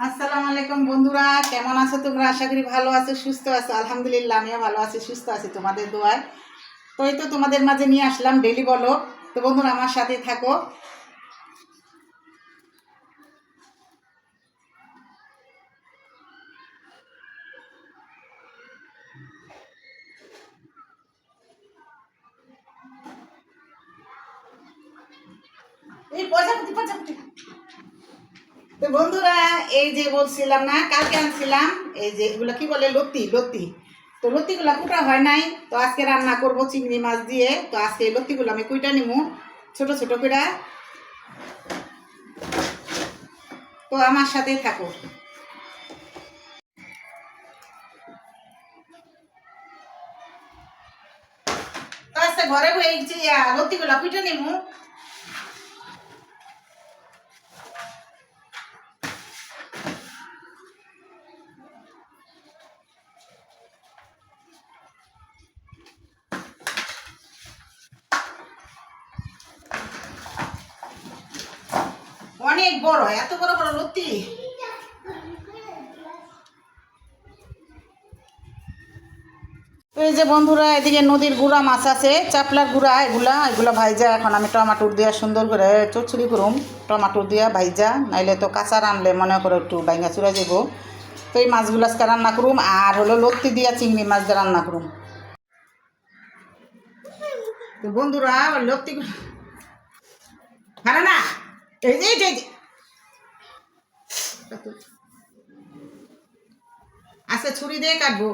আসসালামু আলাইকুম বন্ধুরা, কেমন আছো তোমরা? আশা করি ভালো আছো, সুস্থ আছো। আলহামদুলিল্লাহ, আমিও ভালো আছি, সুস্থ আছি তোমাদের দোয়ায়। তো এই তো তোমাদের মাঝে নিয়ে আসলাম ডেলি বলো। তো বন্ধুরা আমার সাথেই থাকো। এই প্রজাপতি প্রজাপতি। তো বন্ধুরা, এই যে বলছিলাম না, কালকে আনছিলাম এই যে এগুলো কি বলে, লতি লতি। তো লতিগুলো কুটা হয় নাই, তো আজকে রান্না করব চিংড়ি মাছ দিয়ে। তো আজকে এই লতিগুলো আমি কুইটা নিমু ছোট ছোট করে। তো আমার সাথেই থাকো। তো আজকে ঘরে বই যে লতিগুলো কুইটা নিমু। অনেক বড়, এত বড় বড় লতি। তো এই যে বন্ধুরা, এদিকে নদীর গুড়া মাছ আছে, চাপলার গুড়া, এগুলা এগুলা ভাইজা এখন আমি টমাটোর দিয়া সুন্দর করে চচ্চড়ি করুম। টমাটোর দিয়া ভাইজা, নাইলে তো কাঁচা রানলে মনে করে একটু বাইঙ্গা চুরা যাব। তো এই মাছগুলো আজকে রান্না করুম, আর হলো লত্তি দিয়া চিংড়ি মাছ দিয়ে রান্না করুম। তো বন্ধুরা লত্তিগুলো হারা না, এই যে এই যে আজকে ছুরি দিয়ে কাটবো।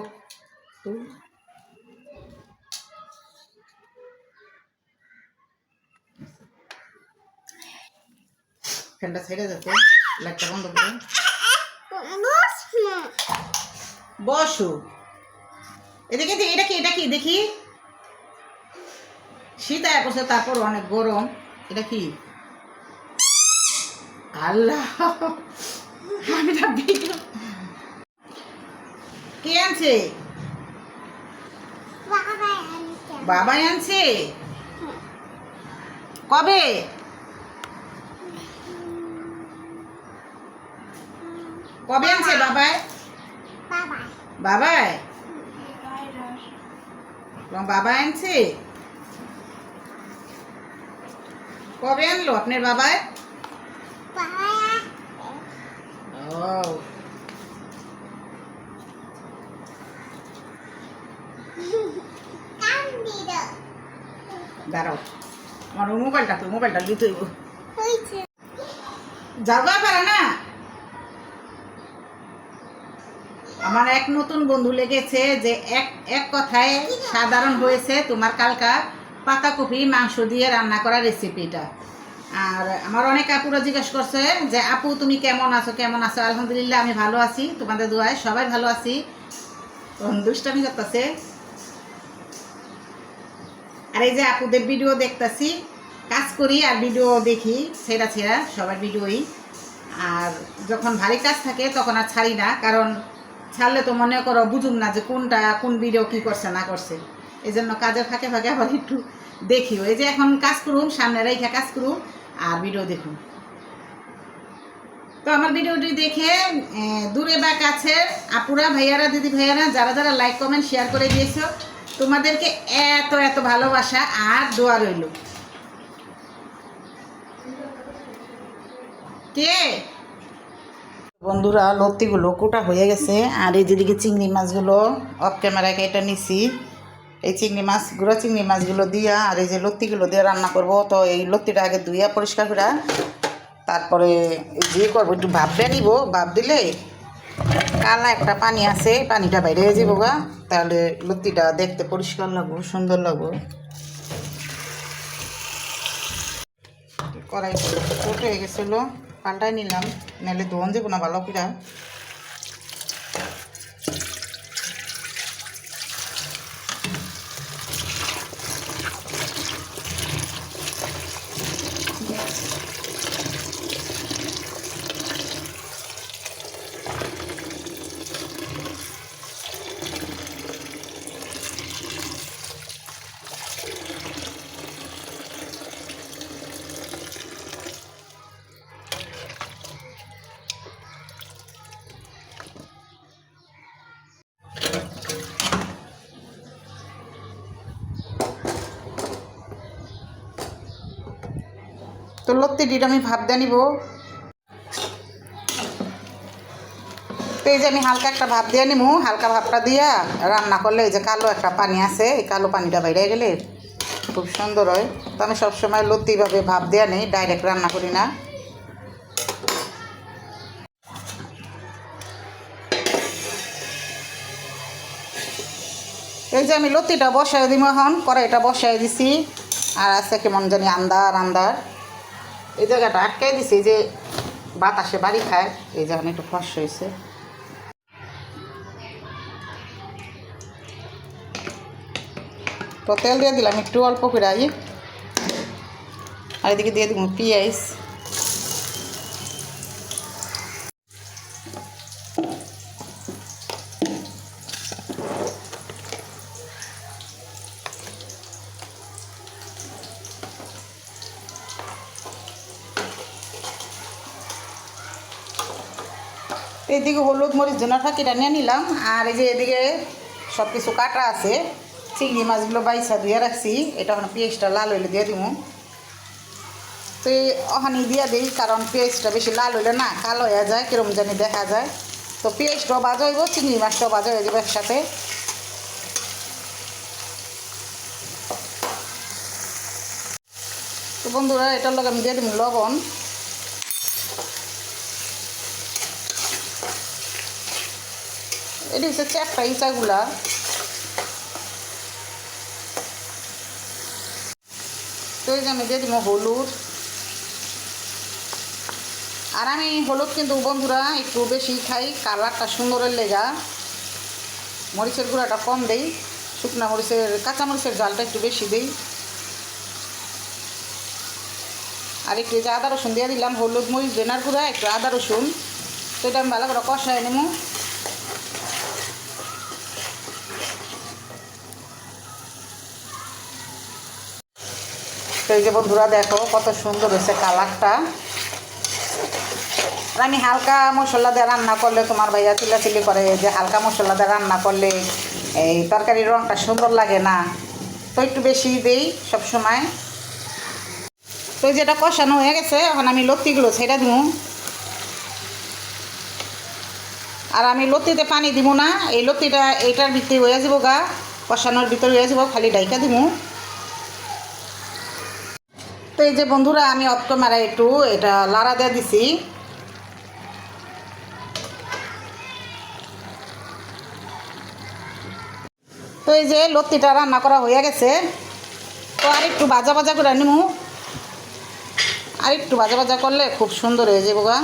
ফ্যানটা ছেড়ে যাচ্ছে, লাইটটা বন্ধ করে বসো। এদিকে এটা কি, এটা কি দেখি, শীত আয়া করছে, তারপর অনেক গরম। এটা কি? আল্লাহ, আমি না ভিডিও। কে আনছে? বাবাই আনছে। কবে? কবে আনছে বাবাই? বাবাই বাবাই আনছে। কবে আনলো আপনার বাবাই? ও, দাঁড়াও, আমার মোবাইলটা লিতে হইব। যাওয়া পারে না। আমার এক নতুন বন্ধু লেগেছে যে এক এক কথায় সাধারণ হয়েছে তোমার কালকা পাতাকপি মাংস দিয়ে রান্না করা রেসিপিটা। আর আমার অনেক আপুরা জিজ্ঞেস করছে যে আপু তুমি কেমন আছো, কেমন আছো? আলহামদুলিল্লাহ, আমি ভালো আছি, তোমাদের দোয়ায় সবাই ভালো আছি। দুষ্টামি করতেছে। আর এই যে আপুদের ভিডিও দেখতেছি, কাজ করি আর ভিডিও দেখি, ছেঁড়া ছেঁড়া সবার ভিডিওই। আর যখন ভারী কাজ থাকে তখন আর ছাড়ি না, কারণ ছাড়লে তো মনে করো বুঝুম না যে কোনটা কোন ভিডিও কি করছে না করছে। এই জন্য কাজের ফাঁকে ফাঁকে আবার একটু দেখি। এই যে এখন কাজ করুম, সামনে রেখে কাজ করুম আর ভিডিও দেখুন। তো আমার ভিডিওটি দেখে দূরে বা কাছে আপুরা, ভাইয়ারা, দিদি ভাইয়ারা, যারা যারা লাইক কমেন্ট শেয়ার করে দিয়েছো, তোমাদেরকে এত এত ভালোবাসা আর দোয়া রইল। কে বন্ধুরা, লতিগুলো কোটা হয়ে গেছে, আর এই যেদিকে চিংড়ি মাছগুলো অফ ক্যামেরায় কেটে নিছি। এই চিংড়ি মাছ, গুঁড়া চিংড়ি মাছগুলো দিয়া আর এই যে লতিগুলো দিয়ে রান্না করব। তো এই লতিটা আগে ধুইয়া পরিষ্কার করে তারপরে যে করবো, একটু ভাপ দিয়ে নিব। ভাপ দিলে কালা একটা পানি আছে, পানিটা বাইরে যাবো গা, তাহলে লতিটা দেখতে পরিষ্কার লাগবো, সুন্দর লাগবো। কড়াই ছোট হয়ে গেছিলো, পাল্টাই নিলাম, নাহলে ধোন যাবো না ভালো করে। তো লত্তিটিটা আমি ভাপ দিয়ে নিব। তো এই যে আমি হালকা একটা ভাপ দিয়ে নিব, হালকা ভাপটা দিয়া রান্না করলে এই যে কালো একটা পানি আছে, এই কালো পানিটা বাইরে গেলে খুব সুন্দর হয়। তো আমি সবসময় লত্তিভাবে ভাপ দেওয়া নেই, ডাইরেক্ট রান্না করি না। এই যে আমি লত্তিটা বসাই দিব, এখন কড়াইটা বসাই দিছি, আর আছে কেমন জানি আন্দার আন্দার, এই জায়গাটা আটকাই দিছি যে বাতাসে বাড়ি খায়, এই যে একটু ফস হয়েছে। তো তেল দিয়ে দিলাম একটু অল্প করে, আর এদিকে দিয়ে দিব পেঁয়াজ। এইদিকে হলুদ মরিচ ধনা ফাঁকিটা নিয়ে নিলাম, আর এই যে এদিকে সব কিছু কাটা আছে, চিংড়ি মাছগুলো বাইসা ধুয়ে রাখছি, এটা এখন পেঁয়াজটা লাল হইলে দিয়ে দিব। তো এই ওখানে দিয়ে দিই, কারণ পেঁয়াজটা বেশি লাল হইলে না কালো হয়ে যায়, কিরম জানি দেখা যায়। তো পেঁয়াজটাও ভাজা হইব, চিংড়ি মাছটাও ভাজা হয়ে যাবে একসাথে। তো বন্ধুরা এটার লগে আমি দিয়ে দিব লবণ। এটি হচ্ছে চ্যাপটা ইচাগুলা। তো এই যে আমি দিয়ে দিব হলুদ, আর আমি হলুদ কিন্তু বন্ধুরা একটু বেশি খাই, কালারটা সুন্দরের লেগা। মরিচের গুঁড়াটা কম দেই, শুকনা মরিচের কাঁচা মরিচের জালটা একটু বেশি দেই। আর একটু যে আদা রসুন দিয়ে দিলাম, হলুদ মরিচ ধনিয়ার গুঁড়া একটু আদা রসুন, তো এটা আমি ভালো করে কষায় নেব। তো এই যে বন্ধুরা দেখো কত সুন্দর হয়েছে কালারটা। আর আমি হালকা মশলা দিয়ে রান্না করলে, তোমার ভাইয়া চিল্লাচিল্লি করে যে হালকা মশলা দিয়ে রান্না করলে এই তরকারির রঙটা সুন্দর লাগে না, তো একটু বেশি দেই সবসময়। তো যেটা কষানো হয়ে গেছে, এখন আমি লত্তিগুলো ছেড়ে দিব। আর আমি লত্তিতে পানি দিব না, এই লত্তিটা এইটার ভিতরে হয়ে যাব গা, কষানোর ভিতরে হয়ে যাব, খালি ডাইকা দিব। তো এই যে বন্ধুরা আমি অফ ক্যামেরা একটু এটা লাড়া দিয়ে দিছি। তো এই যে লত্তিটা রান্না করা হয়ে গেছে, তো আর একটু ভাজা ভাজা করে নিমু, আর একটু ভাজা ভাজা করলে খুব সুন্দর হয়ে যাবো গা।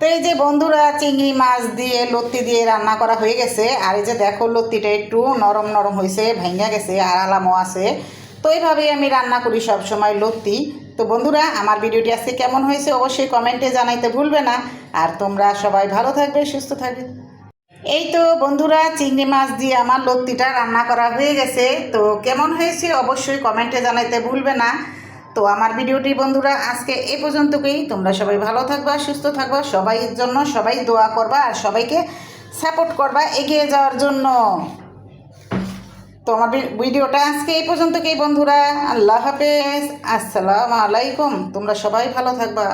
তো এই যে বন্ধুরা চিংড়ি মাছ দিয়ে লত্তি দিয়ে রান্না করা হয়ে গেছে, আর এই যে দেখো লত্তিটা একটু নরম নরম হয়েছে, ভেঙে গেছে, আর আলামও আছে। তো এইভাবেই আমি রান্না করি সব সময় লত্তি। তো বন্ধুরা আমার ভিডিওটি আজকে কেমন হয়েছে অবশ্যই কমেন্টে জানাইতে ভুলবে না, আর তোমরা সবাই ভালো থাকবে, সুস্থ থাকবে। এই তো বন্ধুরা চিংড়ি মাছ দিয়ে আমার লত্তিটা রান্না করা হয়ে গেছে, তো কেমন হয়েছে অবশ্যই কমেন্টে জানাইতে ভুলবে না। তো আমার ভিডিওটি বন্ধুরা আজকে এই পর্যন্তই। তোমরা সবাই ভালো থাকবা, সুস্থ থাকবা, সবাইয়ের জন্য সবাই দোয়া করবা, আর সবাইকে সাপোর্ট করবা এগিয়ে যাওয়ার জন্য। তো আমার ভিডিওটা আজকে এই পর্যন্তই বন্ধুরা। আল্লাহ হাফেজ, আসসালামু আলাইকুম। তোমরা সবাই ভালো থাকবা।